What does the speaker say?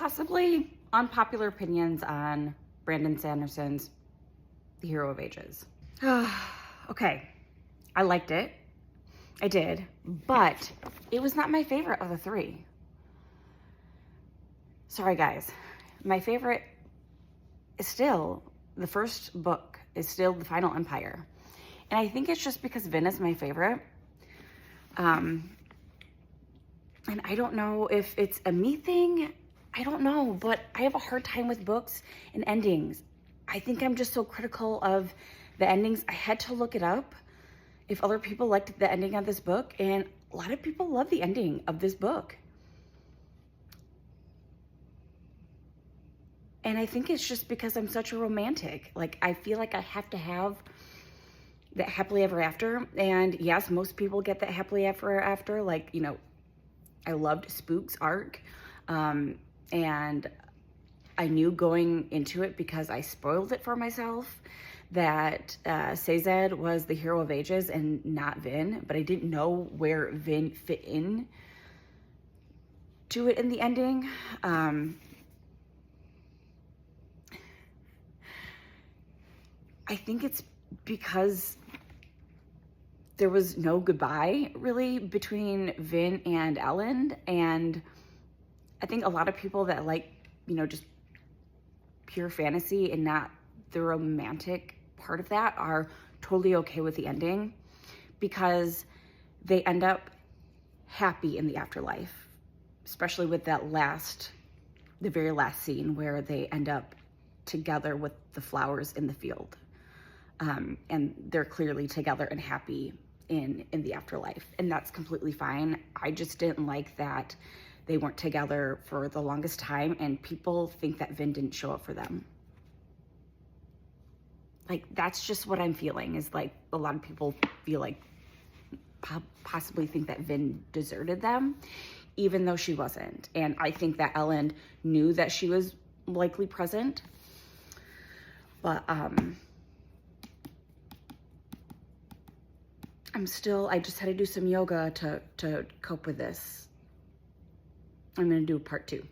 possibly unpopular opinions on Brandon Sanderson's The Hero of Ages. Okay, I liked it. I did, but it was not my favorite of the three. Sorry, guys. My favorite is still, the first book is still The Final Empire. And I think it's just because Vin is my favorite. And I don't know if it's a me thing. I don't know, but I have a hard time with books and endings. I think I'm just so critical of the endings. I had to look it up if other people liked the ending of this book, and a lot of people love the ending of this book. And I think it's just because I'm such a romantic. Like, I feel like I have to have that happily ever after. And yes, most people get that happily ever after. Like, you know, I loved Spook's arc. And I knew going into it, because I spoiled it for myself, that Sazed was the hero of ages and not Vin, but I didn't know where Vin fit in to it in the ending. I think it's because there was no goodbye really between Vin and Ellen, and I think a lot of people that like, you know, just pure fantasy and not the romantic part of that are totally okay with the ending, because they end up happy in the afterlife, especially with that the very last scene where they end up together with the flowers in the field. And they're clearly together and happy in the afterlife, and that's completely fine. I just didn't like that they weren't together for the longest time, and people think that Vin didn't show up for them. Like, that's just what I'm feeling, is like a lot of people feel like possibly think that Vin deserted them, even though she wasn't. And I think that Ellen knew that she was likely present, but I just had to do some yoga to cope with this. I'm gonna do part 2.